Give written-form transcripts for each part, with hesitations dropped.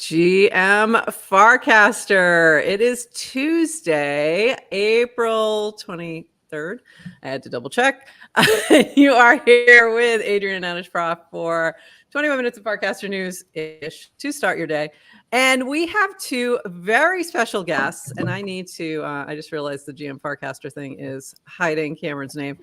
GM Farcaster. It is Tuesday, April 23rd. I had to double check. You are here with Adrian and Anish Prof for 21 minutes of Farcaster News-ish to start your day. And we have two very special guests. And I need to, I just realized the GM Farcaster thing is hiding Cameron's name.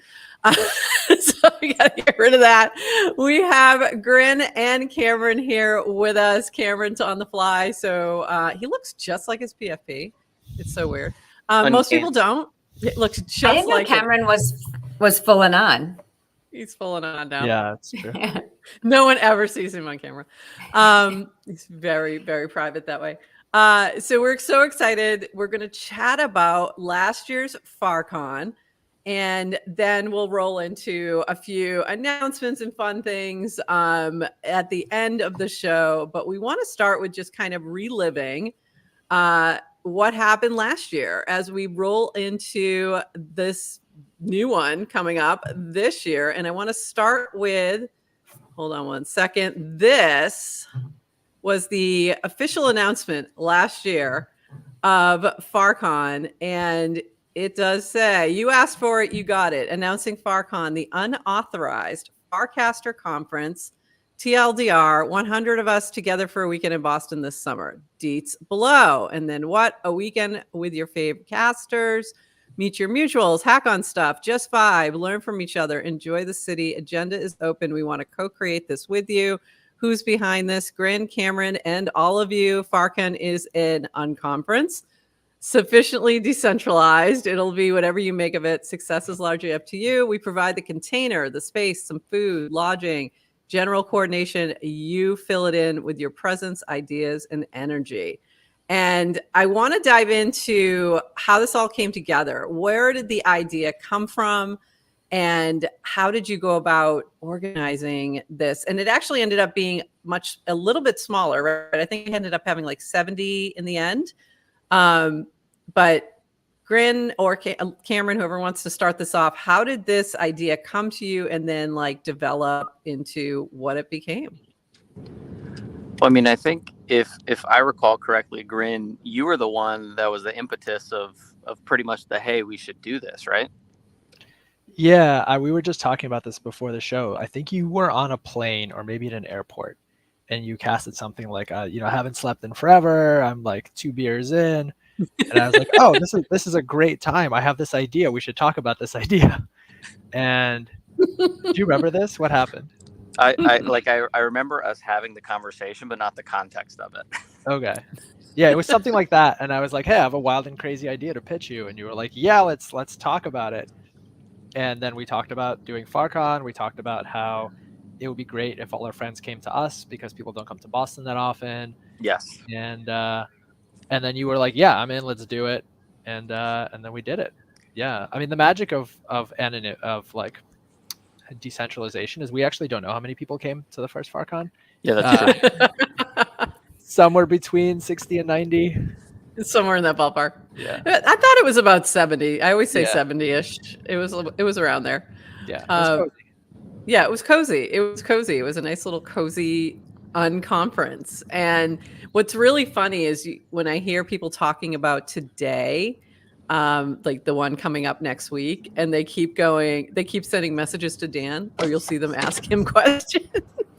So we got to get rid of that. We have Grin and Cameron here with us. Cameron's on the fly. So he looks just like his PFP. It's so weird. Most people don't. It looks just I didn't know like Cameron was full and on. He's full on now. Yeah, that's true. No one ever sees him on camera. He's very, very private that way. So we're so excited. We're going to chat about last year's FarCon, and then we'll roll into a few announcements and fun things at the end of the show. But we want to start with just kind of reliving what happened last year as we roll into this new one coming up this year. And I want to start with, hold on one second. This was the official announcement last year of FarCon. And it does say, you asked for it, you got it. Announcing FarCon, the unauthorized Farcaster conference, TLDR, 100 of us together for a weekend in Boston this summer. Deets below. And then what? A weekend with your favorite casters. Meet your mutuals, hack on stuff, just vibe, learn from each other, enjoy the city. Agenda is open. We want to co-create this with you. Who's behind this? Grin, Cameron, and all of you. FarCon is an unconference, sufficiently decentralized. It'll be whatever you make of it. Success is largely up to you. We provide the container, the space, some food, lodging, general coordination. You fill it in with your presence, ideas, and energy. And I want to dive into how this all came together. Where did the idea come from? And how did you go about organizing this? And it actually ended up being a little bit smaller, right? I think it ended up having like 70 in the end. But Grin or Cameron, whoever wants to start this off, how did this idea come to you and then like develop into what it became? Well, I mean, I think if I recall correctly, Grin, you were the one that was the impetus of pretty much the, hey, we should do this, right? Yeah, we were just talking about this before the show. I think you were on a plane or maybe at an airport, and you casted something like, I haven't slept in forever. I'm like 2 beers in, and I was like, oh, this is a great time. I have this idea. We should talk about this idea. And do you remember this? What happened? I remember us having the conversation, but not the context of it. Okay. Yeah, it was something like that. And I was like, hey, I have a wild and crazy idea to pitch you. And you were like, yeah, let's talk about it. And then we talked about doing FarCon. We talked about how it would be great if all our friends came to us because people don't come to Boston that often. Yes. And then you were like, yeah, I'm in, let's do it. And then we did it. Yeah. I mean, the magic of like decentralization is we actually don't know how many people came to the first FarCon. Yeah, that's true. Somewhere between 60 and 90. Somewhere in that ballpark. Yeah. I thought it was about 70. I always say Yeah. 70-ish. It was around there. Yeah. Yeah, it was cozy. It was a nice little cozy unconference. And what's really funny is when I hear people talking about today, like the one coming up next week, and they keep sending messages to Dan, or you'll see them ask him questions.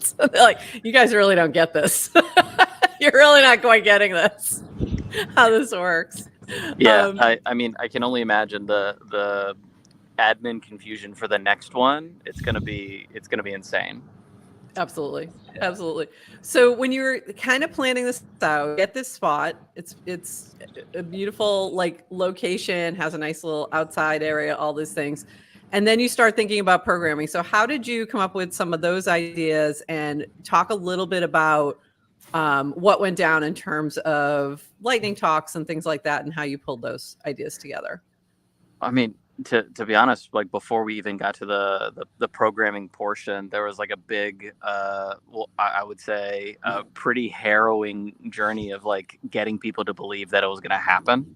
So they're like, you guys really don't get this. You're really not quite getting this, how this works. Yeah, I mean, I can only imagine the admin confusion for the next one. It's gonna be insane. Absolutely. Yeah. Absolutely. So when you're kind of planning this out, get this spot. It's a beautiful like location, has a nice little outside area, all these things. And then you start thinking about programming. So how did you come up with some of those ideas, and talk a little bit about what went down in terms of lightning talks and things like that, and how you pulled those ideas together? I mean, to be honest, like before we even got to the programming portion, there was like a big, I would say a pretty harrowing journey of like getting people to believe that it was going to happen.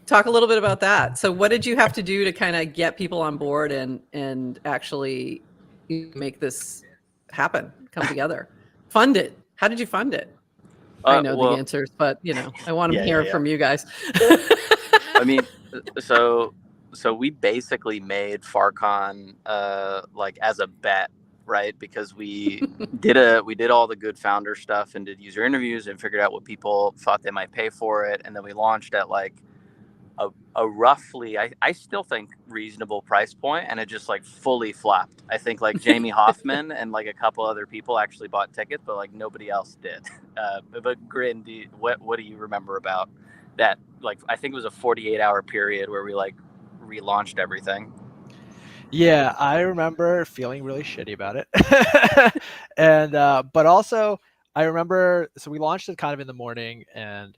Talk a little bit about that. So what did you have to do to kind of get people on board and actually make this happen, come together, fund it? How did you fund it? I know Well, the answers, but I want to Yeah, hear yeah, yeah. from you guys. I mean, so we basically made FarCon like as a bet, right? Because we did all the good founder stuff and did user interviews and figured out what people thought they might pay for it, and then we launched at like a roughly, I still think, reasonable price point, and it just like fully flopped. I think like Jamie Hoffman and like a couple other people actually bought tickets, but like nobody else did. But Grin, what do you remember about that? Like, I think it was a 48-hour period where we like relaunched everything. Yeah, I remember feeling really shitty about it. And but also I remember, so we launched it kind of in the morning and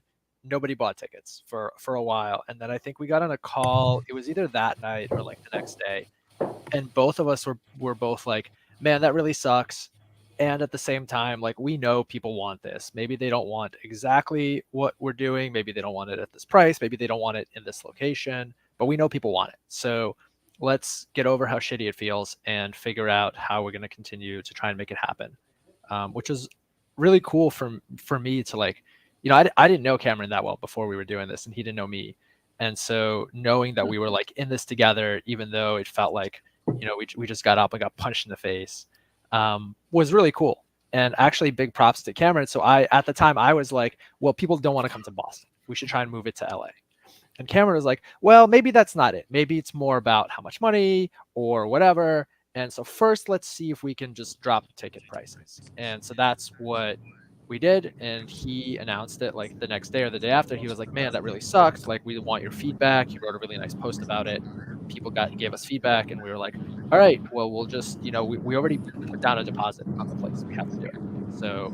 nobody bought tickets for a while. And then I think we got on a call, it was either that night or like the next day, and both of us were both like, man, that really sucks. And at the same time, like, we know people want this. Maybe they don't want exactly what we're doing, maybe they don't want it at this price, maybe they don't want it in this location, but we know people want it. So let's get over how shitty it feels and figure out how we're going to continue to try and make it happen. Which was really cool for me to like, I didn't know Cameron that well before we were doing this, and he didn't know me. And so knowing that we were like in this together, even though it felt like, we just got up and got punched in the face, was really cool. And actually big props to Cameron. So at the time I was like, well, people don't want to come to Boston, we should try and move it to LA. And Cameron was like, well, maybe that's not it. Maybe it's more about how much money or whatever. And so first, let's see if we can just drop ticket prices. And so that's what we did. And he announced it like the next day or the day after. He was like, man, that really sucks. Like, we want your feedback. He wrote a really nice post about it. People gave us feedback, and we were like, all right, well, we'll just, we already put down a deposit on the place. We have to do it. So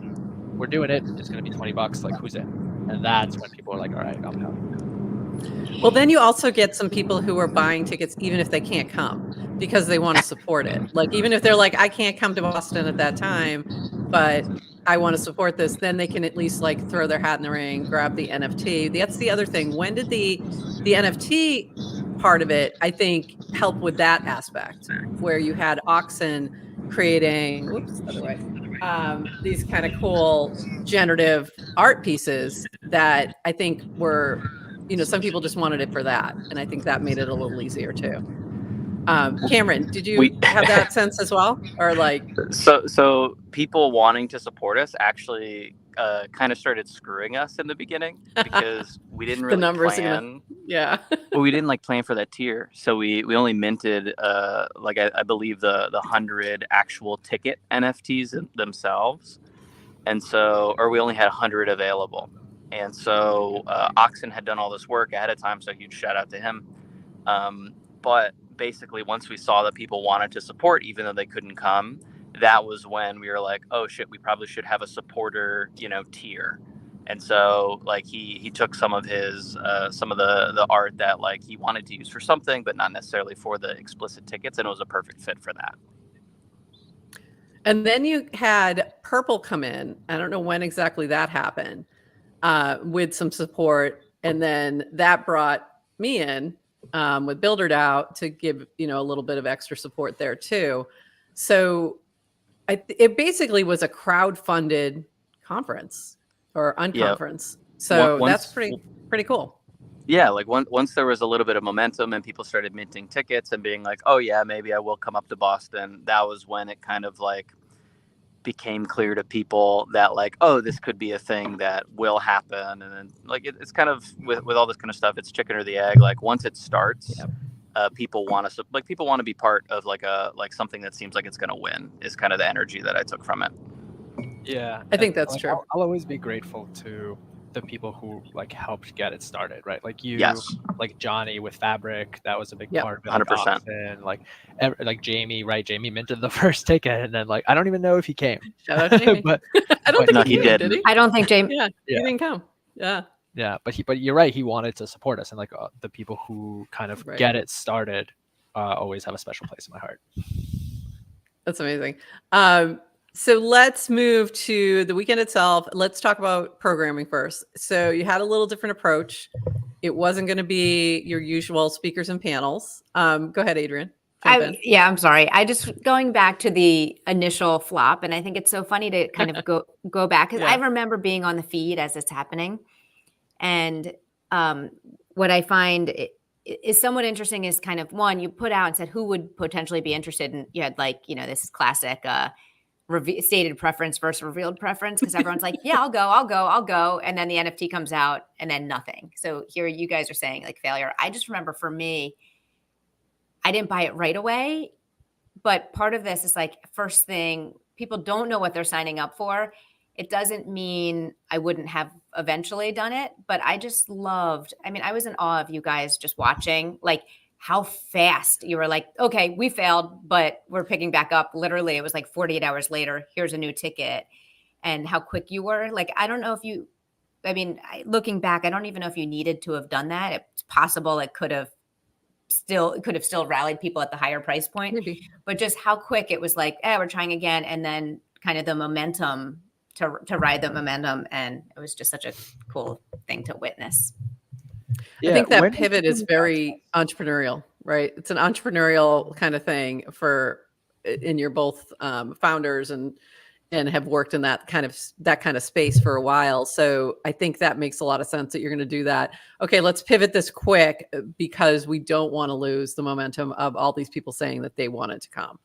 we're doing it. It's going to be $20. Like, who's in? And that's when people are like, all right, I'm out. Well, then you also get some people who are buying tickets even if they can't come because they want to support it. Like, even if they're like, I can't come to Boston at that time, but I want to support this, then they can at least like throw their hat in the ring, grab the NFT. That's the other thing. When did the NFT part of it, I think, help with that aspect where you had Oxen creating, other way, these kind of cool generative art pieces that I think were, some people just wanted it for that. And I think that made it a little easier too. Cameron, did you have that sense as well? Or like, so people wanting to support us actually kind of started screwing us in the beginning because we didn't really plan. Yeah. Well, we didn't like plan for that tier. So we only minted like I believe the 100 actual ticket NFTs themselves. And so, or we only had 100 available. And so Oxen had done all this work ahead of time, so huge shout out to him. But basically, once we saw that people wanted to support, even though they couldn't come, that was when we were like, oh shit, we probably should have a supporter, tier. And so like he took some of his some of the art that like he wanted to use for something, but not necessarily for the explicit tickets, and it was a perfect fit for that. And then you had Purple come in. I don't know when exactly that happened, with some support. And then that brought me in with BuilderDAO to give, a little bit of extra support there too. So it basically was a crowd-funded conference or unconference. Yeah. So that's pretty cool. Yeah, like once there was a little bit of momentum and people started minting tickets and being like, oh yeah, maybe I will come up to Boston, that was when it kind of like became clear to people that like, oh, this could be a thing that will happen. And then like it's kind of with all this kind of stuff, it's chicken or the egg. Like once it starts, people want to be part of like something that seems like it's going to win is kind of the energy that I took from it. Yeah, I think that's true. I'll always be grateful to the people who like helped get it started, right? Like you, like Johnny with Fabric, that was a big part of it. 100%. And like Jamie, right? Jamie minted the first ticket, and then like I don't even know if he came. Shout out Jamie. But I don't think he did he? I don't think Jamie. Yeah, he didn't come. Yeah, but you're right. He wanted to support us, and like the people who kind of get it started always have a special place in my heart. That's amazing. So let's move to the weekend itself. Let's talk about programming first. So you had a little different approach. It wasn't going to be your usual speakers and panels. Go ahead, Adrian. jump in. Yeah, I'm sorry. I just going back to the initial flop, and I think it's so funny to kind of go back because I remember being on the feed as it's happening, and what I find is somewhat interesting is kind of one, you put out and said who would potentially be interested, and you had like, this is classic stated preference versus revealed preference, because everyone's like, yeah, I'll go, and then the NFT comes out and then nothing. So here you guys are saying like failure. I just remember for me, I didn't buy it right away, but part of this is like, first thing, people don't know what they're signing up for. It doesn't mean I wouldn't have eventually done it, but I just loved, I was in awe of you guys just watching, like how fast you were like, okay, we failed, but we're picking back up. Literally, it was like 48 hours later, here's a new ticket, and how quick you were. Like, I don't know if you, looking back, I don't even know if you needed to have done that. It's possible it could have still rallied people at the higher price point. Maybe. But just how quick it was like, we're trying again. And then kind of the momentum to ride the momentum. And it was just such a cool thing to witness. I think that pivot is very entrepreneurial, right? It's an entrepreneurial kind of thing and you're both founders and have worked in that kind of space for a while. So I think that makes a lot of sense that you're going to do that. Okay, let's pivot this quick because we don't want to lose the momentum of all these people saying that they wanted to come.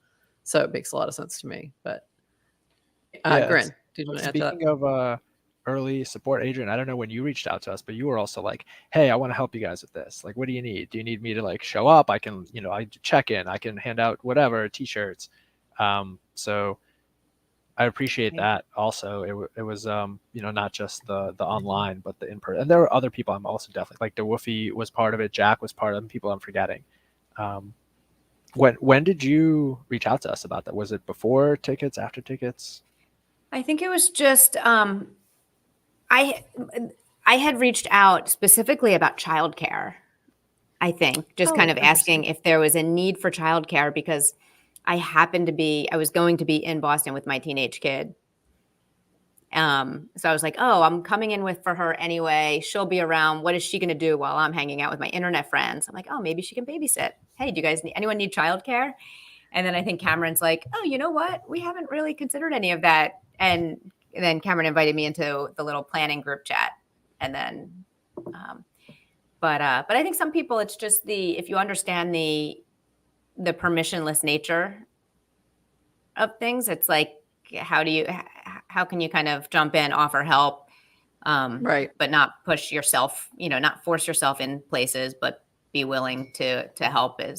So it makes a lot of sense to me. But Grin, did you want to add to that? Speaking of early support, Adrian, I don't know when you reached out to us, but you were also like, hey, I want to help you guys with this. Like, what do you need? Do you need me to like show up? I can, I check in, I can hand out whatever, t-shirts. So I appreciate that. Also, it was not just the online, but the in-person. And there were other people I'm also definitely like. DeWoofy was part of it. Jack was part of it. People I'm forgetting. When did you reach out to us about that? Was it before tickets, after tickets? I think it was just I had reached out specifically about childcare. I think just kind of asking if there was a need for childcare, because I was going to be in Boston with my teenage kid. So I was like, I'm coming in for her anyway. She'll be around. What is she going to do while I'm hanging out with my internet friends? I'm like, maybe she can babysit. Hey, do you guys anyone need childcare? And then I think Cameron's like, you know what? We haven't really considered any of that. And then Cameron invited me into the little planning group chat. And then, but I think some people, it's just if you understand the permissionless nature of things, it's like, how can you kind of jump in, offer help, right, but not push yourself, not force yourself in places, but be willing to help it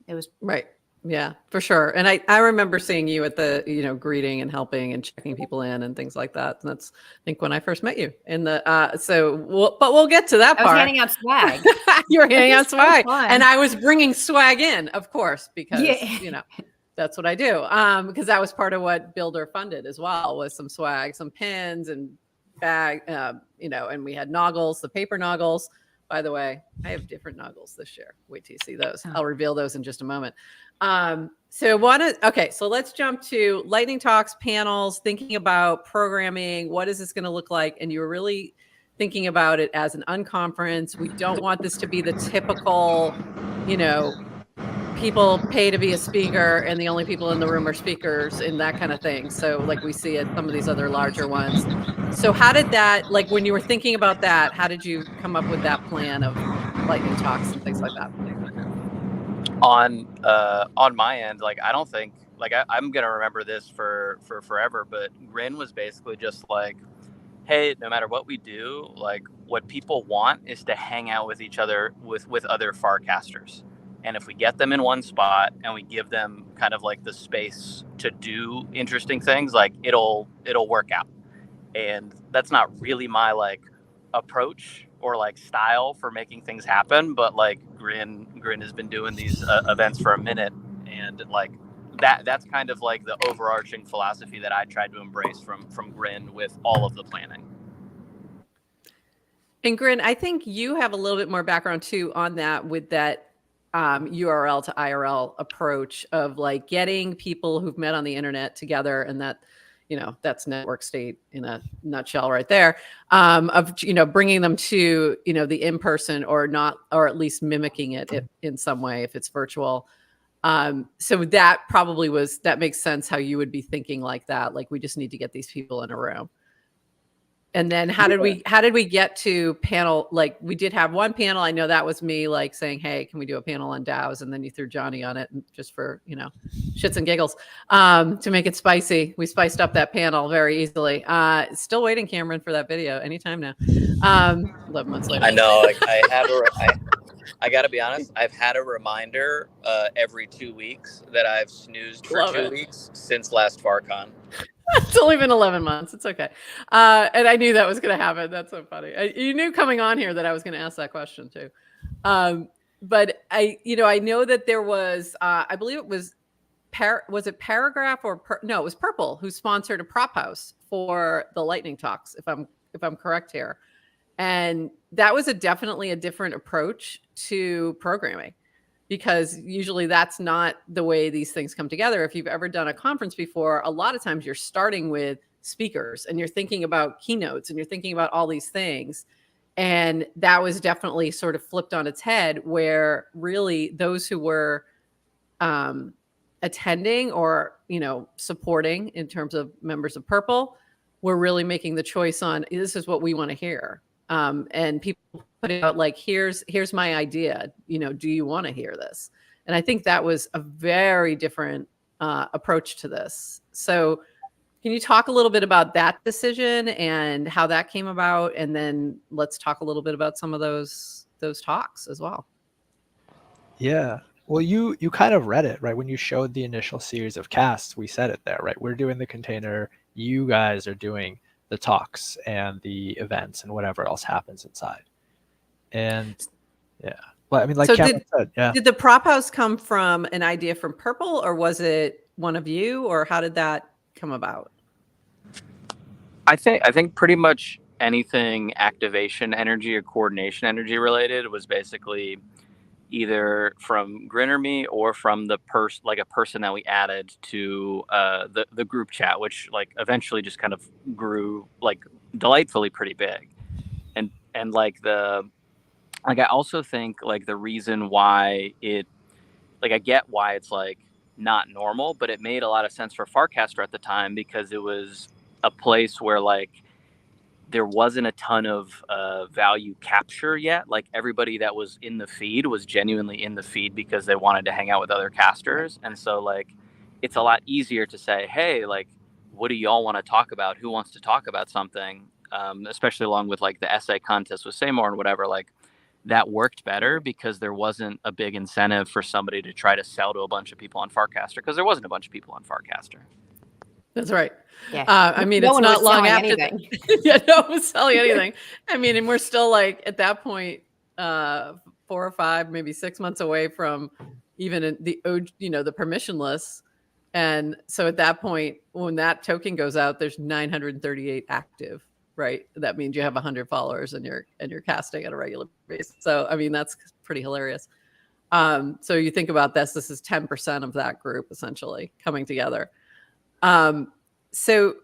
was right. Yeah, for sure. And I remember seeing you at the, greeting and helping and checking people in and things like that. And that's, I think, when I first met you in the, but we'll get to that part. I was handing out swag. You were handing out swag. So and I was bringing swag in, of course, because, that's what I do. Because that was part of what Builder funded as well, was some swag, some pins and bag, and we had noggles, the paper noggles. By the way, I have different noggles this year. Wait till you see those. I'll reveal those in just a moment. So let's jump to lightning talks, panels, thinking about programming. What is this going to look like? And you were really thinking about it as an unconference. We don't want this to be the typical, people pay to be a speaker and the only people in the room are speakers and that kind of thing. So like we see at some of these other larger ones. So how did that, like when you were thinking about that, how did you come up with that plan of lightning talks and things like that? On my end, like, I don't think, like, I'm going to remember this for forever, but Grin was basically just like, hey, no matter what we do, like, what people want is to hang out with each other, with other Farcasters. And if we get them in one spot and we give them kind of like the space to do interesting things, like it'll work out. And that's not really my like approach or like style for making things happen. But like Grin has been doing these events for a minute, and like that's kind of like the overarching philosophy that I tried to embrace from Grin with all of the planning. And Grin, I think you have a little bit more background too on that, with that URL to IRL approach of like getting people who've met on the internet together, and that, that's network state in a nutshell right there, of, bringing them to, the in-person or not, or at least mimicking it in some way if it's virtual. So that probably that makes sense how you would be thinking like that. Like, we just need to get these people in a room. And then how did we get to panel? Like, we did have one panel. I know that was me like saying, hey, can we do a panel on DAOs? And then you threw Johnny on it just for, shits and giggles, to make it spicy. We spiced up that panel very easily. Still waiting, Cameron, for that video anytime now. 11 months later. I know. I got to be honest. I've had a reminder every 2 weeks that I've snoozed for Love 2 it. weeks since last FarCon. It's only been 11 months. It's okay. And I knew that was going to happen. That's so funny. You knew coming on here that I was going to ask that question too. But I know that there was, I believe it was, was it Paragraph or no, it was Purple who sponsored a prop house for the lightning talks, if I'm correct here. And that was definitely a different approach to programming, because usually that's not the way these things come together. If you've ever done a conference before, a lot of times you're starting with speakers and you're thinking about keynotes and you're thinking about all these things. And that was definitely sort of flipped on its head, where really those who were attending or, supporting in terms of members of Purple were really making the choice on, this is what we want to hear. And people put it out like, here's my idea. Do you want to hear this? And I think that was a very different approach to this. So can you talk a little bit about that decision and how that came about? And then let's talk a little bit about some of those talks as well. Yeah. Well, you kind of read it, right? When you showed the initial series of casts, we said it there, right? We're doing the container. You guys are doing the talks and the events and whatever else happens inside. And yeah, well, I mean, like Cameron said, yeah. Did the prop house come from an idea from Purple, or was it one of you, or how did that come about? I think pretty much anything activation energy or coordination energy related was basically either from Grin or me, or from a person that we added to the group chat, which like eventually just kind of grew like delightfully pretty big. And I also think like the reason why I get why it's like not normal, but it made a lot of sense for Farcaster at the time, because it was a place where like there wasn't a ton of value capture yet. Like everybody that was in the feed was genuinely in the feed because they wanted to hang out with other casters. And so like, it's a lot easier to say, hey, like, what do y'all want to talk about? Who wants to talk about something? Especially along with like the essay contest with Seymour and whatever, like that worked better because there wasn't a big incentive for somebody to try to sell to a bunch of people on Farcaster, because there wasn't a bunch of people on Farcaster. That's right. Yeah. I mean, no it's one not was long selling after anything. yeah, no one was selling anything. I mean, and we're still like at that point, 4 or 5, maybe 6 months away from even the permissionless. And so at that point, when that token goes out, there's 938 active, right? That means you have 100 followers and you're casting at a regular basis. So, I mean, that's pretty hilarious. So you think about this is 10% of that group essentially coming together. So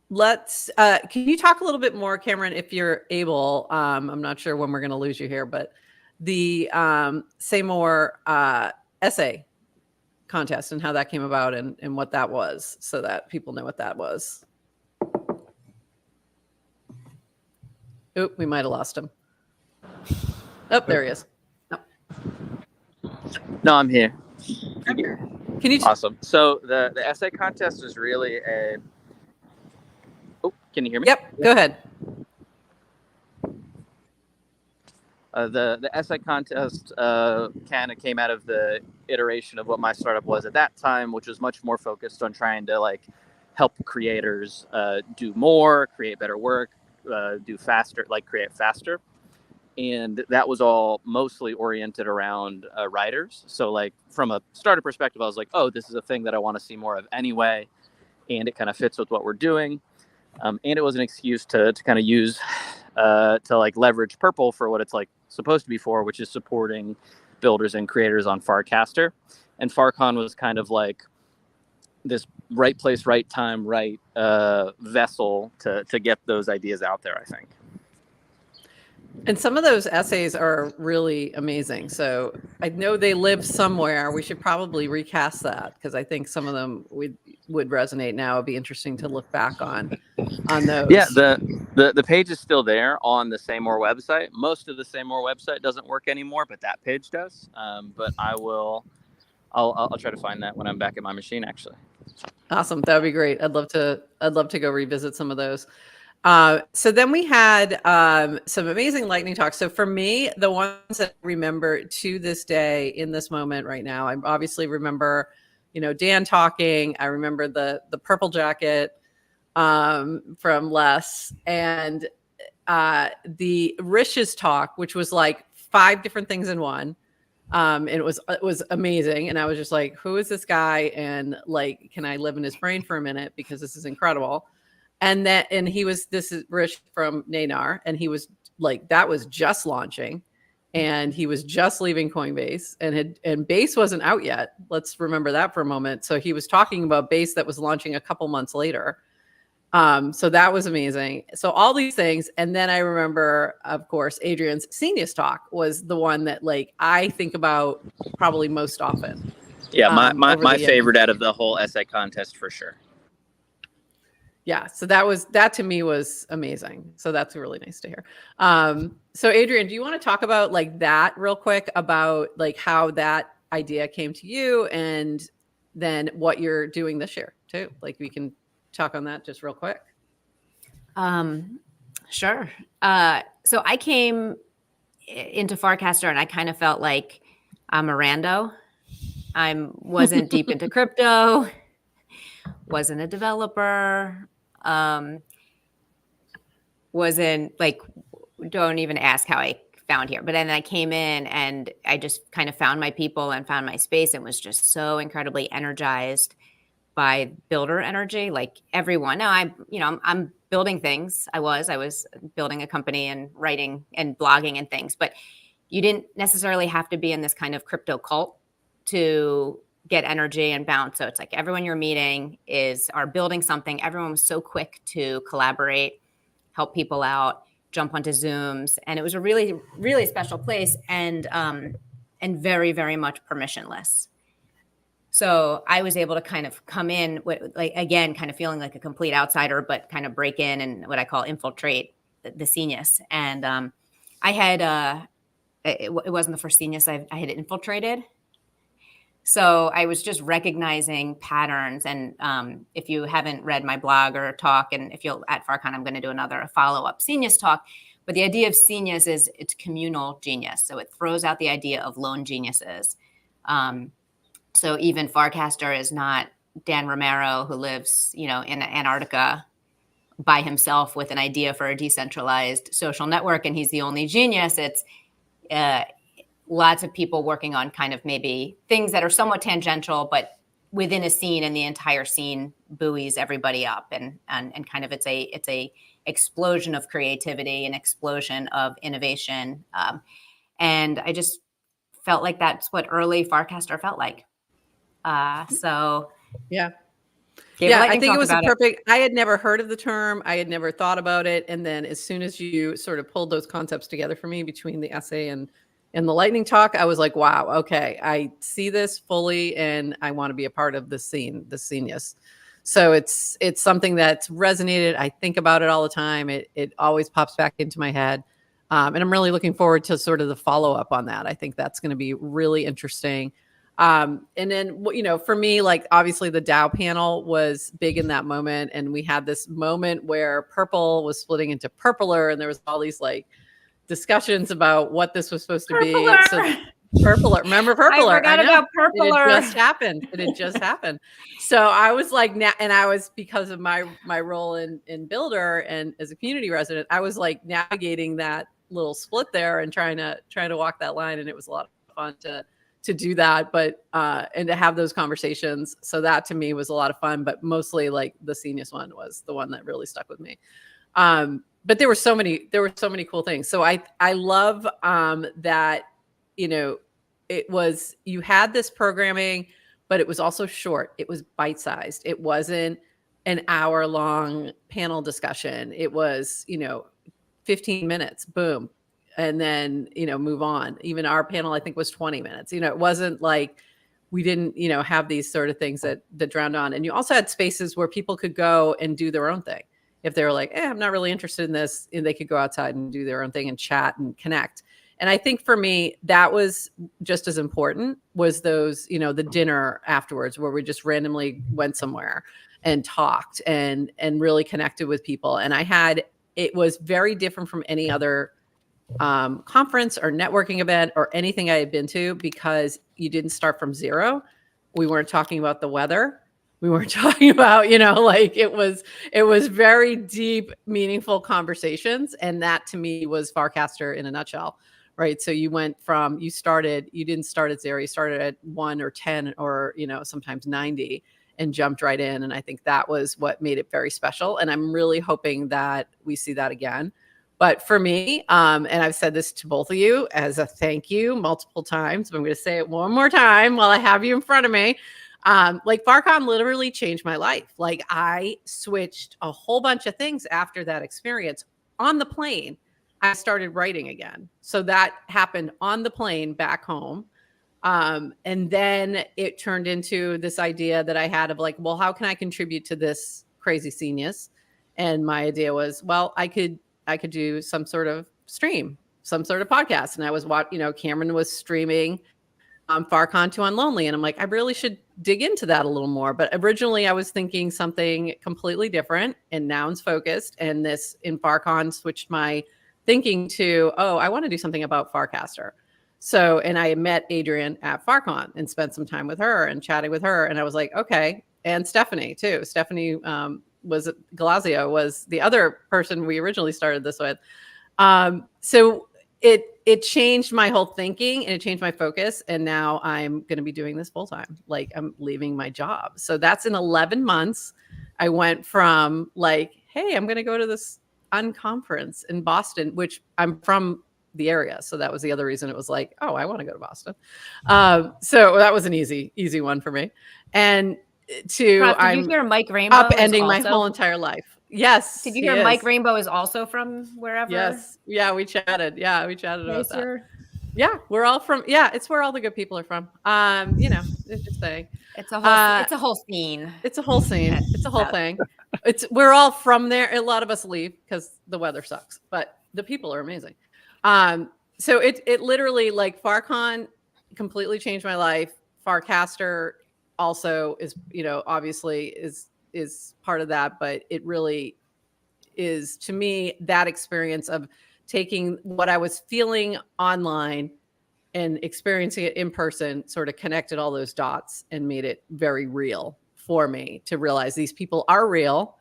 let's, can you talk a little bit more, Cameron, if you're able? I'm not sure when we're going to lose you here, but the Seymour essay contest and how that came about and what that was, so that people know what that was. Oh, we might have lost him. Oh, there he is. No, I'm here. Can you? Awesome. So the essay contest is really a. Oh, can you hear me? Yep. Go ahead. The essay contest kind of came out of the iteration of what my startup was at that time, which was much more focused on trying to like help creators do more, create better work, do faster, like create faster. And that was all mostly oriented around writers. So like from a startup perspective, I was like, oh, this is a thing that I want to see more of anyway. And it kind of fits with what we're doing. And it was an excuse to kind of use to like leverage Purple for what it's like supposed to be for, which is supporting builders and creators on Farcaster. And FarCon was kind of like this right place, right time, right vessel to get those ideas out there, I think. And some of those essays are really amazing. So I know they live somewhere. We should probably recast that because I think some of them would resonate now. It'd be interesting to look back on those. Yeah, the page is still there on the Say More website. Most of the Say More website doesn't work anymore, but that page does. But I'll try to find that when I'm back at my machine, actually. Awesome. That would be great. I'd love to go revisit some of those. So then we had some amazing lightning talks. So for me, the ones that I remember to this day in this moment right now, I obviously remember, Dan talking. I remember the purple jacket from Les, and the Rish's talk, which was like 5 different things in one. And it was amazing. And I was just like, who is this guy? And like, can I live in his brain for a minute? Because this is incredible. And this is Rich from Nanar. And he was like, that was just launching and he was just leaving Coinbase and Base wasn't out yet. Let's remember that for a moment. So he was talking about Base that was launching a couple months later. So that was amazing. So all these things. And then I remember, of course, Adrian's Senius talk was the one that like I think about probably most often. Yeah, my favorite out of the whole essay contest for sure. Yeah, so that to me was amazing. So that's really nice to hear. So Adrian, do you want to talk about like that real quick about like how that idea came to you and then what you're doing this year too? Like we can talk on that just real quick. Sure. So I came into Farcaster and I kind of felt like I'm a rando. I wasn't deep into crypto, wasn't a developer, wasn't like, don't even ask how I found here. But then I came in and I just kind of found my people and found my space and was just so incredibly energized by builder energy. Like everyone, now I'm building things. I was building a company and writing and blogging and things, but you didn't necessarily have to be in this kind of crypto cult to get energy and bounce. So it's like everyone you're meeting are building something. Everyone was so quick to collaborate, help people out, jump onto Zooms. And it was a really, really special place and very, very much permissionless. So I was able to kind of come in with, like, again, kind of feeling like a complete outsider, but kind of break in and what I call infiltrate the Senius. And I had, it wasn't the first Senius I had infiltrated. So I was just recognizing patterns. And if you haven't read my blog or talk, and if you'll at FarCon, I'm going to do a follow-up Senius talk. But the idea of Senius is it's communal genius. So it throws out the idea of lone geniuses. So even Farcaster is not Dan Romero, who lives, in Antarctica by himself with an idea for a decentralized social network, and he's the only genius. It's lots of people working on kind of maybe things that are somewhat tangential, but within a scene, and the entire scene buoys everybody up, and kind of it's a explosion of creativity, an explosion of innovation, and I just felt like that's what early Farcaster felt like. So yeah, Yeah, I think it was I had never heard of the term. I had never thought about it. And then as soon as you sort of pulled those concepts together for me between the essay and the lightning talk, I was like, wow, okay, I see this fully and I want to be a part of the scene, the Senius. So it's something that's resonated. I think about it all the time. It always pops back into my head. And I'm really looking forward to sort of the follow-up on that. I think that's going to be really interesting. And then, for me, like obviously the DAO panel was big in that moment. And we had this moment where purple was splitting into purpler and there was all these like discussions about what this was supposed to Purpler. be. So purpler, remember purpler? I forgot about purpler. It had just happened. It had just happened. So I was like, and I was, because of my role in Builder and as a community resident, I was like navigating that little split there and trying to walk that line. And it was a lot of fun to do that, but and to have those conversations. So that to me was a lot of fun, but mostly like the Senius one was the one that really stuck with me. But there were so many cool things. So I love that, it was, you had this programming, but it was also short. It was bite-sized. It wasn't an hour-long panel discussion. It was, 15 minutes, boom. and then, move on. Even our panel, I think, was 20 minutes. It wasn't like we didn't, have these sort of things that drowned on. And you also had spaces where people could go and do their own thing. If they were like, I'm not really interested in this, and they could go outside and do their own thing and chat and connect. And I think for me, that was just as important, was those, the dinner afterwards where we just randomly went somewhere and talked and really connected with people. And it was very different from any other conference or networking event or anything I had been to, because you didn't start from zero. We weren't talking about the weather. We weren't talking about, it was very deep, meaningful conversations. And that to me was Farcaster in a nutshell, right? So you didn't start at zero, you started at 1 or 10 or, sometimes 90 and jumped right in. And I think that was what made it very special. And I'm really hoping that we see that again. But for me, and I've said this to both of you as a thank you multiple times, but I'm going to say it one more time while I have you in front of me. FarCon literally changed my life. Like, I switched a whole bunch of things after that experience. On the plane, I started writing again. So that happened on the plane back home. And then it turned into this idea that I had of like, well, how can I contribute to this crazy genius? And my idea was, well, I could do some sort of stream, some sort of podcast. And I was Cameron was streaming FarCon to Unlonely. And I'm like, I really should dig into that a little more. But originally I was thinking something completely different and nouns focused. And this in FarCon switched my thinking to, I want to do something about Farcaster. So, and I met Adrian at FarCon and spent some time with her and chatting with her. And I was like, okay. And Stephanie too. Stephanie Galazio was the other person we originally started this with. So it changed my whole thinking and it changed my focus. And now I'm going to be doing this full time. Like, I'm leaving my job. So that's in 11 months. I went from like, hey, I'm going to go to this unconference in Boston, which I'm from the area. So that was the other reason it was like, oh, I want to go to Boston. So that was an easy one for me. And did you hear Mike Rainbow upending my whole entire life. Yes. Did you hear Mike Rainbow is also from wherever? Yes. Yeah, we chatted. About that. Yeah, we're all from. Yeah, it's where all the good people are from. Interesting. It's a whole scene. It's a whole scene. It's a whole thing. We're all from there. A lot of us leave because the weather sucks, but the people are amazing. So it literally, like, FarCon completely changed my life. Farcaster also is, obviously is part of that, but it really is, to me, that experience of taking what I was feeling online and experiencing it in person sort of connected all those dots and made it very real for me to realize these people are real.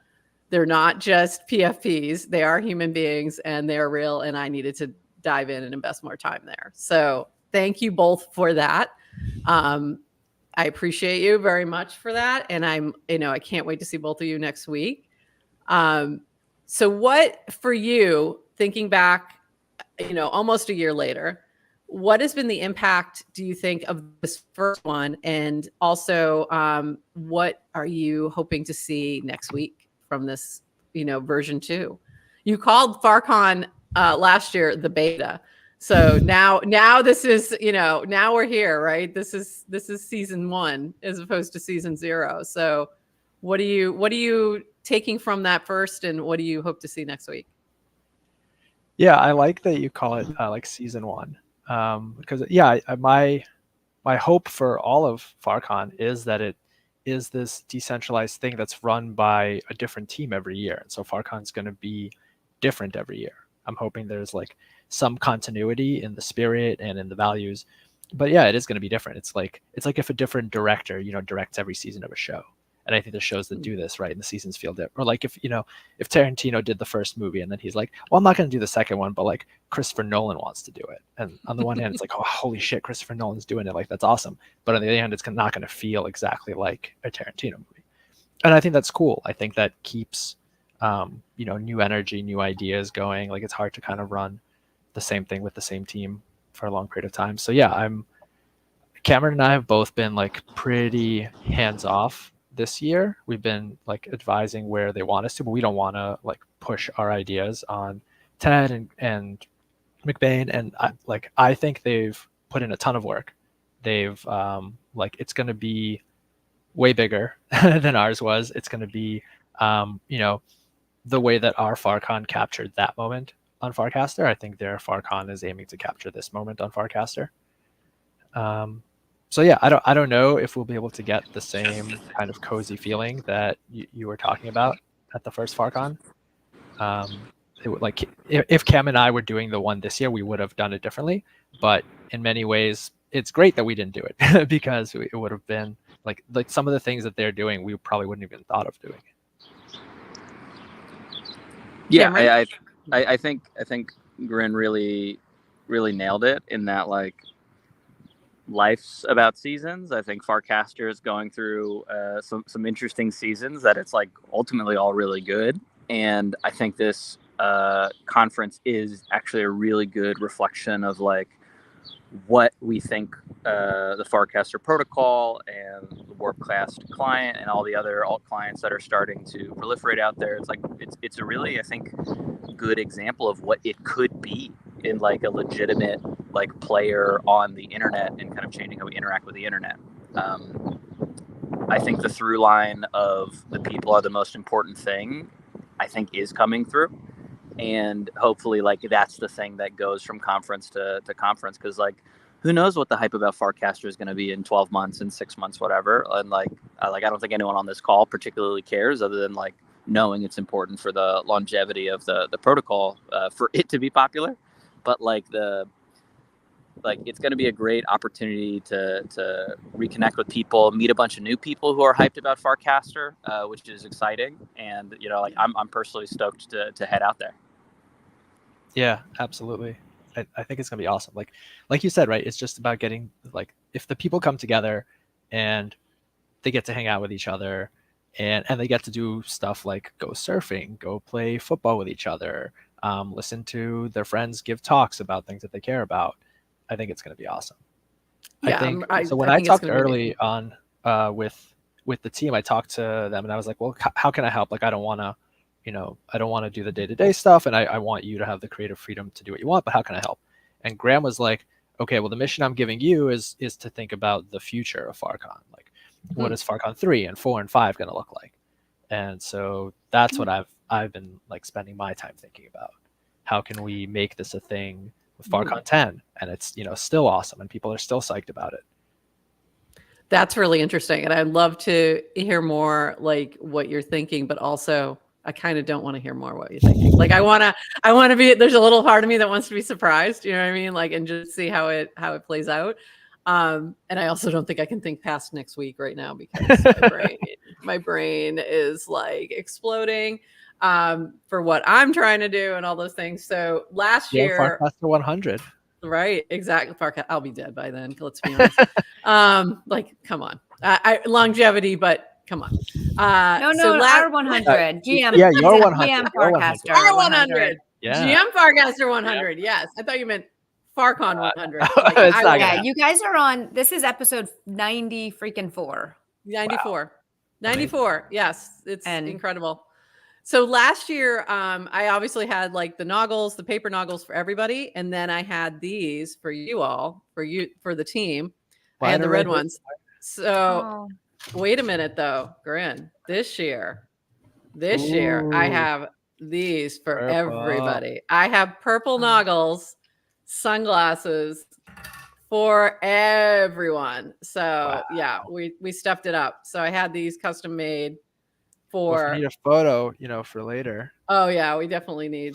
They're not just PFPs. They are human beings and they're real. And I needed to dive in and invest more time there. So thank you both for that. I appreciate you very much for that. And I can't wait to see both of you next week. So what, for you, thinking back, almost a year later, what has been the impact, do you think, of this first one? And also, what are you hoping to see next week from this, version 2? You called FarCon last year the beta. So now this is, now we're here, right? This is season 1 as opposed to season 0. So what are you taking from that first, and what do you hope to see next week? Yeah, I like that you call it like season 1, because my hope for all of FarCon is that it is this decentralized thing that's run by a different team every year. And so FarCon's going to be different every year. I'm hoping there's like some continuity in the spirit and in the values, but yeah, it is going to be different. It's like if a different director, directs every season of a show. And I think the shows that do this, right, and the seasons feel different. Or like if Tarantino did the first movie and then he's like, well, I'm not going to do the second one, but like Christopher Nolan wants to do it. And on the one hand, it's like, oh, holy shit, Christopher Nolan's doing it. Like, that's awesome. But on the other hand, it's not going to feel exactly like a Tarantino movie. And I think that's cool. I think that keeps, new energy, new ideas going. Like, it's hard to kind of run the same thing with the same team for a long period of time. So yeah, Cameron and I have both been like pretty hands off this year. We've been like advising where they want us to, but we don't want to like push our ideas on Ted and McBain, and I think they've put in a ton of work. They've it's going to be way bigger than ours was. It's going to be the way that our FarCon captured that moment on Farcaster. I think their FarCon is aiming to capture this moment on Farcaster. So yeah, I don't know if we'll be able to get the same kind of cozy feeling that you were talking about at the first FarCon. If Cam and I were doing the one this year, we would have done it differently. But in many ways, it's great that we didn't do it because it would have been like some of the things that they're doing, we probably wouldn't even thought of doing. Yeah, I think Grin really nailed it in that life's about seasons. I think Farcaster is going through some interesting seasons that it's ultimately all really good, and I think this conference is actually a really good reflection of what we think the Farcaster protocol and the Warpcast client and all the other alt clients that are starting to proliferate out there. It's a really, I think, good example of what it could be in a legitimate player on the internet and kind of changing how we interact with the internet. I think the through line of the people are the most important thing, I think, is coming through. And hopefully that's the thing that goes from conference to conference, because who knows what the hype about Farcaster is going to be in 12 months and 6 months, whatever. And I don't think anyone on this call particularly cares, other than knowing it's important for the longevity of the protocol for it to be popular. But it's going to be a great opportunity to reconnect with people, meet a bunch of new people who are hyped about Farcaster, which is exciting. And I'm personally stoked to head out there. Yeah, absolutely. I think it's gonna be awesome. Like you said, right? It's just about getting if the people come together and they get to hang out with each other and they get to do stuff like go surfing, go play football with each other, listen to their friends give talks about things that they care about. I think it's gonna be awesome. Yeah, When I talked early on with the team, I talked to them and I was like, well, how can I help? I don't want to. I don't want to do the day-to-day stuff, and I want you to have the creative freedom to do what you want, but how can I help? And Graham was like, okay, well, the mission I'm giving you is to think about the future of FarCon. What is FarCon 3 and 4 and 5 going to look like? And so that's what I've been spending my time thinking about. How can we make this a thing with FarCon 10? And it's, still awesome, and people are still psyched about it. That's really interesting. And I'd love to hear more what you're thinking, but also I kind of don't want to hear more what you're thinking. I want to be, there's a little part of me that wants to be surprised, you know what I mean? And just see how it plays out. And I also don't think I can think past next week right now because my brain is exploding for what I'm trying to do and all those things. So last year, Farcaster 100. Right, exactly. I'll be dead by then. Let's be honest. Come on, longevity, but come on. Our 100 GM. Yeah, your 100. GM Farcaster. Our 100. Yeah. GM Farcaster 100. Yes, I thought you meant FarCon 100. Yeah, you guys are on. This is episode 90 freaking 4. 94. Wow. 94. Yes, it's incredible. So last year, I obviously had the noggles, the paper noggles for everybody, and then I had these for you all, for the team. I had the red ones. So wait a minute, though, Grin. This year, I have these for everybody. I have purple noggles, sunglasses for everyone. So yeah, we stuffed it up. So I had these custom made. If you need a photo, for later. Oh yeah, we definitely need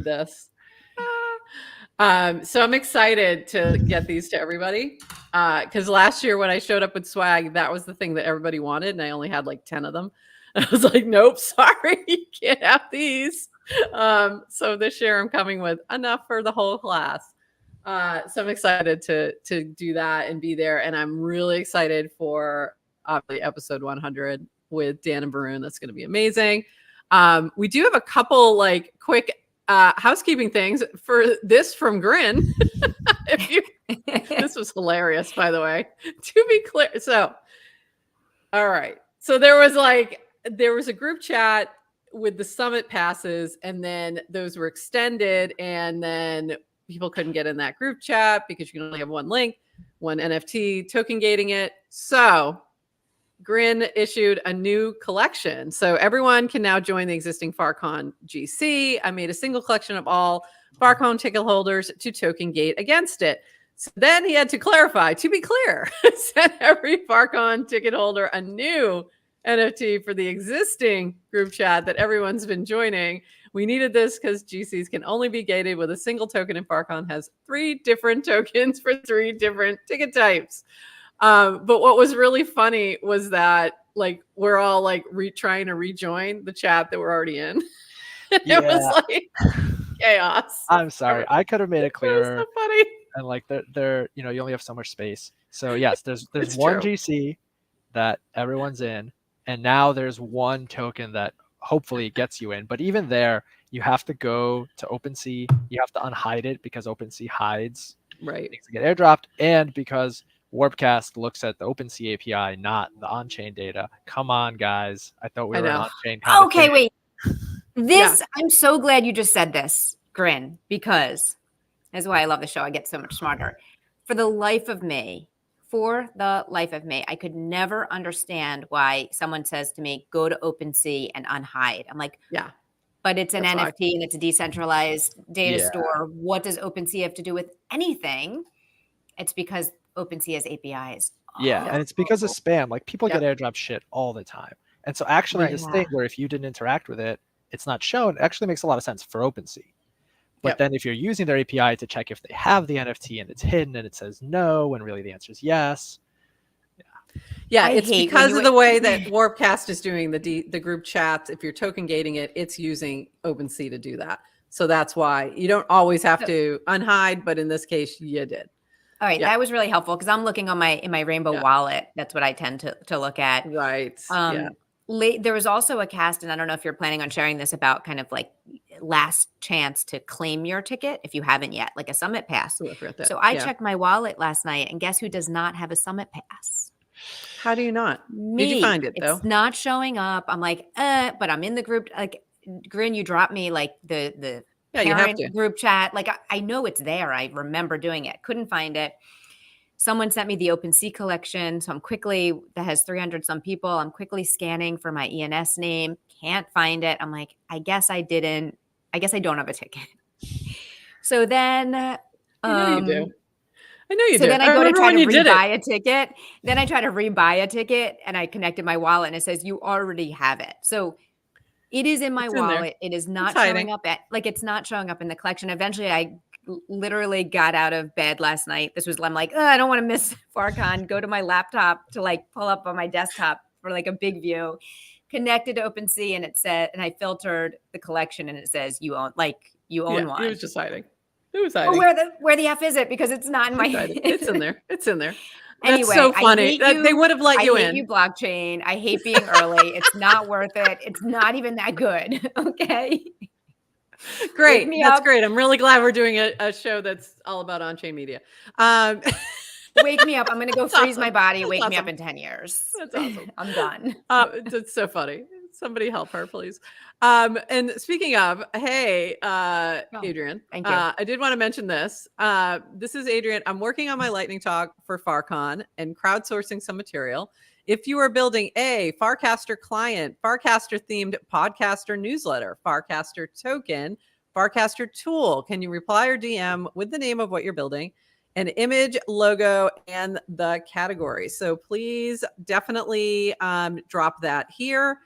this. So I'm excited to get these to everybody. Because last year when I showed up with swag, that was the thing that everybody wanted, and I only had 10 of them. And I was like, nope, sorry, you can't have these. So this year I'm coming with enough for the whole class. So I'm excited to do that and be there, and I'm really excited for obviously episode 100 with Dan and Barun. That's going to be amazing. We do have a couple quick housekeeping things for this from Grin. This was hilarious, by the way, to be clear. So, all right. So there was a group chat with the summit passes, and then those were extended, and then people couldn't get in that group chat because you can only have one link, one NFT, token gating it. So Grin issued a new collection. So everyone can now join the existing FarCon GC. I made a single collection of all FarCon ticket holders to token gate against it. So then he had to clarify, to be clear, send every FarCon ticket holder a new NFT for the existing group chat that everyone's been joining. We needed this because GCs can only be gated with a single token, and FarCon has 3 different tokens for 3 different ticket types. But what was really funny was that like we're all like trying to rejoin the chat that we're already in. It was like chaos. I'm sorry. I could have made it clearer. So funny. And like they're you only have so much space. So yes, there's It's one true. GC that everyone's in, and now there's one token that hopefully gets you in. But even there, you have to go to OpenSea. You have to unhide it because OpenSea hides things that get airdropped, and because Warpcast looks at the OpenSea API, not the on-chain data. Come on, guys. I thought we were an on-chain kind of thing. Wait. I'm so glad you just said this, Grin, because that's why I love the show. I get so much smarter. For the life of me, I could never understand why someone says to me, go to OpenSea and unhide. I'm like, but it's an NFT and it's a decentralized data store. What does OpenSea have to do with anything? It's because OpenSea has APIs. And it's because of spam. Like people get airdrop shit all the time. And so actually this thing where if you didn't interact with it, it's not shown, actually makes a lot of sense for OpenSea. But then if you're using their API to check if they have the NFT and it's hidden and it says no, when really the answer is yes. Yeah, it's because of the way that Warpcast is doing the group chats. If you're token gating it, it's using OpenSea to do that. So that's why you don't always have to unhide, but in this case, you did. All right, that was really helpful because I'm looking on in my Rainbow wallet. That's what I tend to look at. Right. There was also a cast, and I don't know if you're planning on sharing this, about kind of like last chance to claim your ticket if you haven't yet, like a summit pass. So I checked my wallet last night, and guess who does not have a summit pass? How do you not? Me. Did you find it though? It's not showing up. I'm like, but I'm in the group. Like, Grin, you dropped me like the parent group chat. Like I know it's there. I remember doing it. Couldn't find it. Someone sent me the OpenSea collection. So that has 300 some people. I'm quickly scanning for my ENS name. Can't find it. I'm like, I guess I don't have a ticket. So then I know you do. So then I go to try to rebuy a ticket. Then I try to rebuy a ticket and I connected my wallet and it says you already have it. So it is in my wallet. It is not showing up it's not showing up in the collection. Eventually I literally got out of bed last night. I'm like, I don't want to miss FarCon. Go to my laptop to like pull up on my desktop for like a big view. Connected to OpenSea and it said, and I filtered the collection and it says you own one. It was just hiding. It was hiding. Where the F is it? Because it's not in my head. It's in there. It's in there. Anyway, that's so funny. They would have let you in. I hate you, blockchain. I hate being early. It's not worth it. It's not even that good. Okay. Great. That's great. I'm really glad we're doing a show that's all about on-chain media. Wake me up. I'm going to go freeze my body. Wake me up in 10 years. That's awesome. I'm done. That's so funny. Somebody help her, please. And speaking of, hey, Adrian, thank you. I did want to mention this. This is Adrian. I'm working on my lightning talk for FarCon and crowdsourcing some material. If you are building a Farcaster client, Farcaster themed podcaster newsletter, Farcaster token, Farcaster tool, can you reply or DM with the name of what you're building, an image, logo, and the category? So please definitely drop that here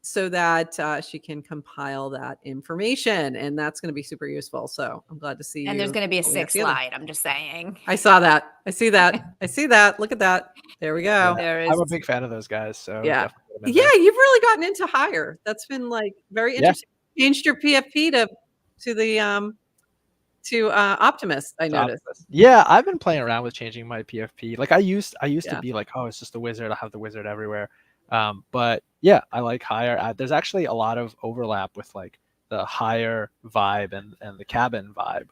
so that she can compile that information. And that's going to be super useful. So I'm glad to see you. And there's going to be a 6th slide. I'm just saying. I saw that. I see that. I see that. Look at that. There we go. I'm a big fan of those guys. So yeah, you've really gotten into Hire. That's been like very interesting. Yeah. Changed your PFP to Optimist, I noticed. Yeah, I've been playing around with changing my PFP. Like I used to be like, oh, it's just a wizard. I'll have the wizard everywhere. But yeah, I like Hire. There's actually a lot of overlap with like the Hire vibe and the cabin vibe.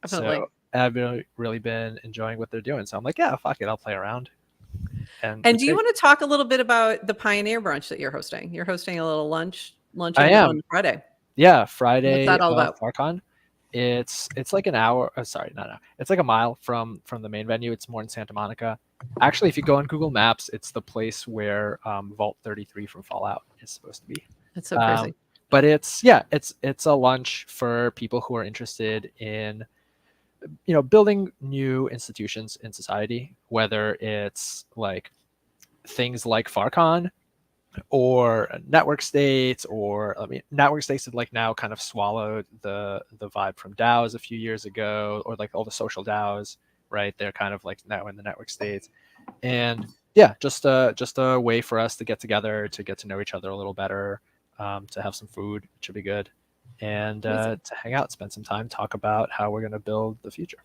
So I've really been enjoying what they're doing. So I'm like, yeah, fuck it, I'll play around. And do you want to talk a little bit about the Pioneer brunch that you're hosting? You're hosting a little lunch I am. on Friday. Yeah, Friday. What's that all about? FarCon. It's like an hour. Oh, sorry, not an hour. It's like a mile from the main venue. It's more in Santa Monica. Actually, if you go on Google Maps, it's the place where Vault 33 from Fallout is supposed to be. That's so crazy. But it's a lunch for people who are interested in building new institutions in society, whether it's like things like FarCon or network states, or network states have like now kind of swallowed the vibe from DAOs a few years ago, or like all the social DAOs, right? They're kind of like now in the network states. And yeah, just a way for us to get together, to get to know each other a little better, to have some food, which would be good, and to hang out, spend some time, talk about how we're going to build the future.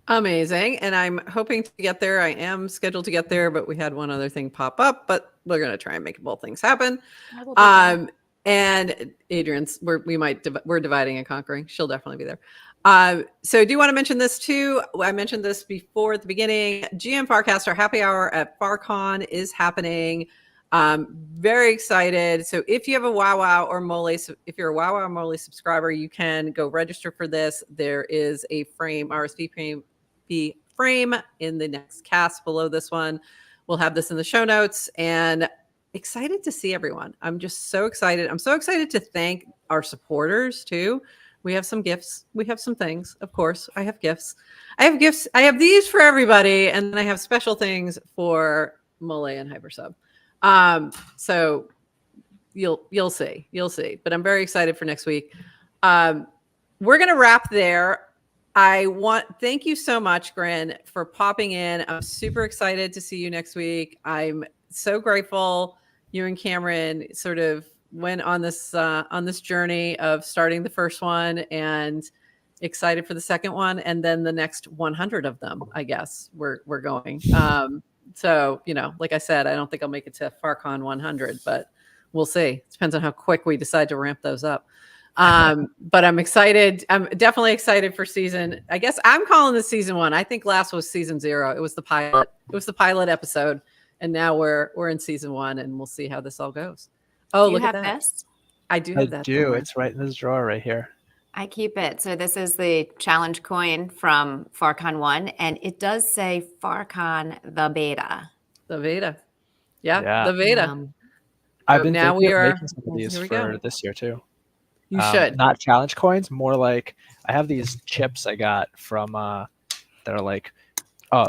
Amazing. And I'm hoping to get there. I am scheduled to get there, but we had one other thing pop up, but we're going to try and make both things happen. And Adrian's, we're dividing and conquering. She'll definitely be there. So I do want to mention this too. I mentioned this before at the beginning. GM Farcaster Happy Hour at FarCon is happening. Very excited. So if you have a WoW or Mole, if you're a WoW or Mole subscriber, you can go register for this. There is a RSVP frame in the next cast below this one. We'll have this in the show notes, and excited to see everyone. I'm just so excited. I'm so excited to thank our supporters too. We have some gifts. We have some things. Of course, I have gifts. I have these for everybody, and then I have special things for Mole and Hypersub. So you'll see. But I'm very excited for next week. We're gonna wrap there. Thank you so much, Grin, for popping in. I'm super excited to see you next week. I'm so grateful you and Cameron sort of went on this journey of starting the first one, and excited for the second one, and then the next 100 of them, I guess we're going. So, like I said, I don't think I'll make it to FarCon 100, but we'll see. It depends on how quick we decide to ramp those up. But I'm excited. I'm definitely excited for I guess I'm calling this season 1. I think last was season 0. It was the pilot. It was the pilot episode. And now we're in season 1, and we'll see how this all goes. Oh, look at that. This? I do have that. Somewhere. It's right in this drawer right here. I keep it. So this is the challenge coin from FarCon 1, and it does say FarCon the beta. The beta. Yeah. The beta. I've been thinking of making some of these for this year too. You should. Not challenge coins, more like I have these chips I got from that are like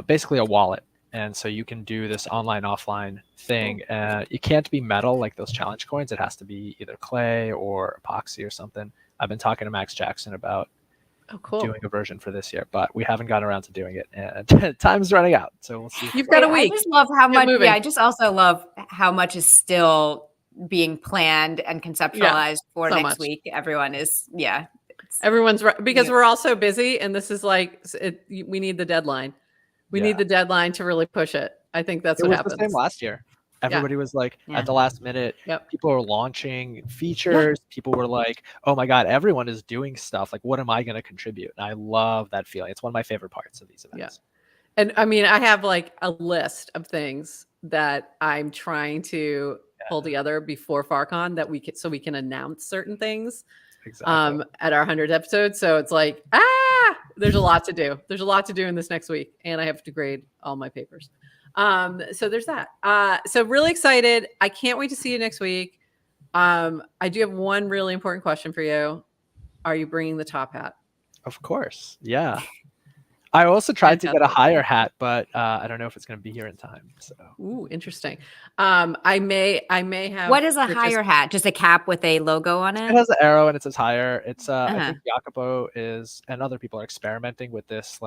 basically a wallet. And so you can do this online offline thing. It can't be metal like those challenge coins. It has to be either clay or epoxy or something. I've been talking to Max Jackson about doing a version for this year, but we haven't gotten around to doing it, and time's running out. So we'll see. You've got a week. I just love how much. Yeah, I just also love how much is still being planned and conceptualized for next week. Everyone is, everyone's right, because we're all so busy, and this is like we need the deadline. We need the deadline to really push it. I think that's what happens. It was the same last year. Everybody was like at the last minute. People are launching features. People were like, "Oh my god, everyone is doing stuff. Like, what am I going to contribute?" And I love that feeling. It's one of my favorite parts of these events. Yeah. And I mean, I have like a list of things that I'm trying to pull together before FarCon that we can announce certain things at our 100th episode. So it's like, there's a lot to do. There's a lot to do in this next week, and I have to grade all my papers. So there's that. So really excited. I can't wait to see you next week. I do have one really important question for you. Are you bringing the top hat? Of course. Yeah. I also tried to get a higher hat, but I don't know if it's going to be here in time. So. Ooh, interesting. I may have. What is a higher hat? Just a cap with a logo on it? It has an arrow and it says higher. It's I think Jacopo and other people are experimenting with this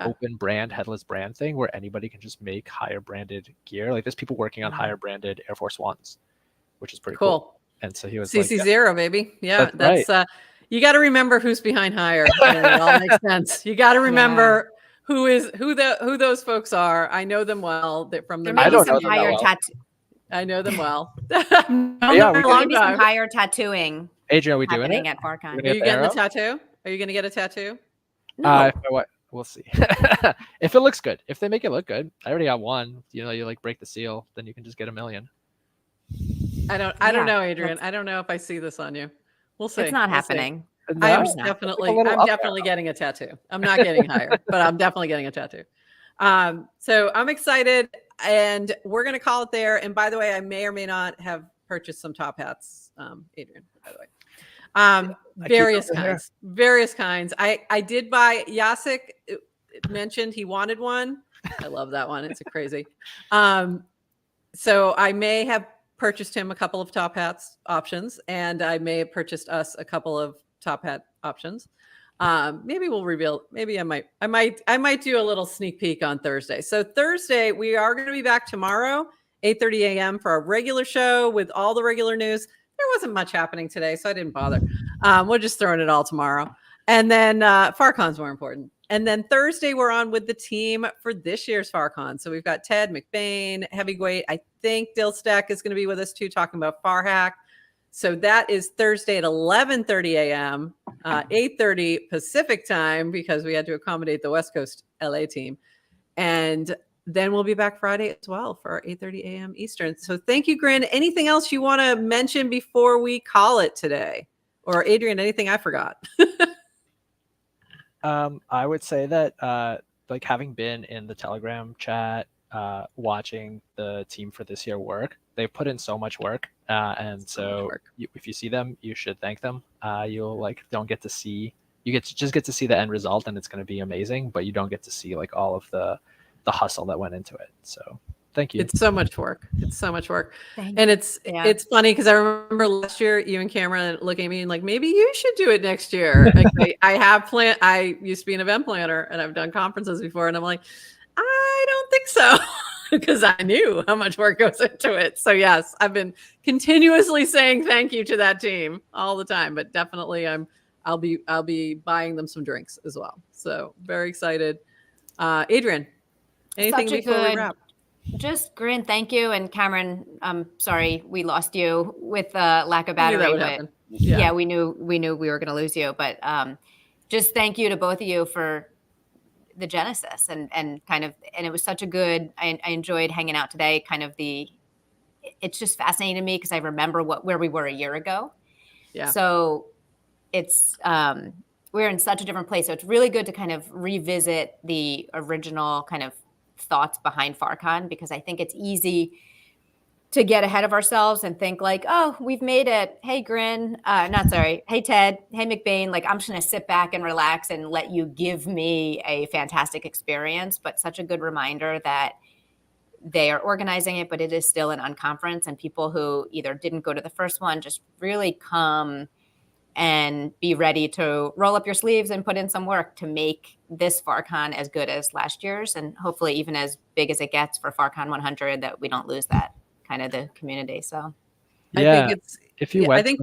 open brand, headless brand thing where anybody can just make higher branded gear. Like there's people working on higher branded Air Force Ones, which is pretty cool. And so he was CC0, baby. Yeah, that's right. You got to remember who's behind hire. It all makes sense. You got to remember who those folks are. I know them well. They're from the. There may be some higher tattoo. I know them well. Maybe some higher tattooing. Adrian, are we doing it at FarCon? Are you getting the tattoo? Are you going to get a tattoo? No. We'll see. If it looks good, if they make it look good, I already got one. You break the seal, then you can just get 1 million. I don't know, Adrian. I don't know if I see this on you. We'll see. It's not happening. I am No? definitely, little I'm up definitely getting a tattoo. I'm not getting higher, but I'm definitely getting a tattoo. So I'm excited, and we're going to call it there. And by the way, I may or may not have purchased some top hats, Adrian, by the way. Various kinds. I did buy, Yasik mentioned he wanted one. I love that one. It's a crazy. So I may have purchased him a couple of top hats options, and I may have purchased us a couple of top hat options. Maybe we'll reveal. Maybe I might do a little sneak peek on Thursday. So Thursday we are going to be back tomorrow, 8:30 a.m. for our regular show with all the regular news. There wasn't much happening today, so I didn't bother. We're just throwing it all tomorrow, and then FarCon's more important. And then Thursday, we're on with the team for this year's FarCon. So we've got Ted McBain, heavyweight. I think Dill Stack is going to be with us too, talking about FarHack. So that is Thursday at 11:30 a.m., 8:30 Pacific time, because we had to accommodate the West Coast LA team. And then we'll be back Friday as well for our 8:30 a.m. Eastern. So thank you, Grin. Anything else you want to mention before we call it today? Or Adrian, anything I forgot? I would say that like having been in the Telegram chat, watching the team for this year work, they've put in so much work, and so if you see them, you should thank them. You'll don't get to see, just get to see the end result, and it's going to be amazing, but you don't get to see like all of the hustle that went into it. So thank you. It's so much work. It's so much work. And it's funny because I remember last year you and Cameron looking at me and like, maybe you should do it next year. Like, I used to be an event planner and I've done conferences before, and I'm like, I don't think so, because I knew how much work goes into it. So yes, I've been continuously saying thank you to that team all the time, but definitely I'll be buying them some drinks as well. So very excited. Adrian, anything before we wrap? Just Grin, thank you. And Cameron, I'm sorry we lost you with lack of battery. But yeah, we knew we were going to lose you. But just thank you to both of you for the genesis and it was such a good. I enjoyed hanging out today. It's just fascinating to me because I remember where we were a year ago. Yeah. So it's we're in such a different place. So it's really good to kind of revisit the original kind of thoughts behind FarCon, because I think it's easy to get ahead of ourselves and think like, oh, we've made it. Hey, Grin, hey, Ted, hey, McBain, like I'm just going to sit back and relax and let you give me a fantastic experience. But such a good reminder that they are organizing it, but it is still an unconference, and people who either didn't go to the first one, just really come and be ready to roll up your sleeves and put in some work to make this FarCon as good as last year's, and hopefully even as big as it gets for FarCon 100, that we don't lose that kind of the community. So yeah, I think it's, if you went, I think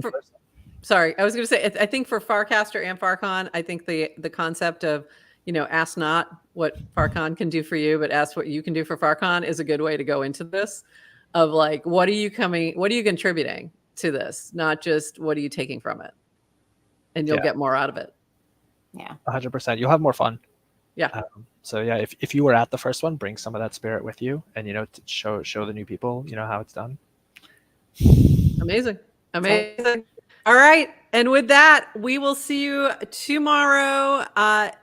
sorry, I was going to say, I think for FarCaster and FarCon, I think the concept of, ask not what FarCon can do for you, but ask what you can do for FarCon is a good way to go into this, of like, what are you contributing to this? Not just what are you taking from it? And you'll get more out of it. Yeah, 100%. You'll have more fun. Yeah. So yeah, if you were at the first one, bring some of that spirit with you, and to show the new people how it's done. Amazing. All right, and with that, we will see you tomorrow,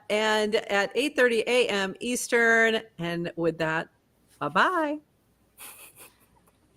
and at 8:30 a.m. Eastern. And with that, bye-bye.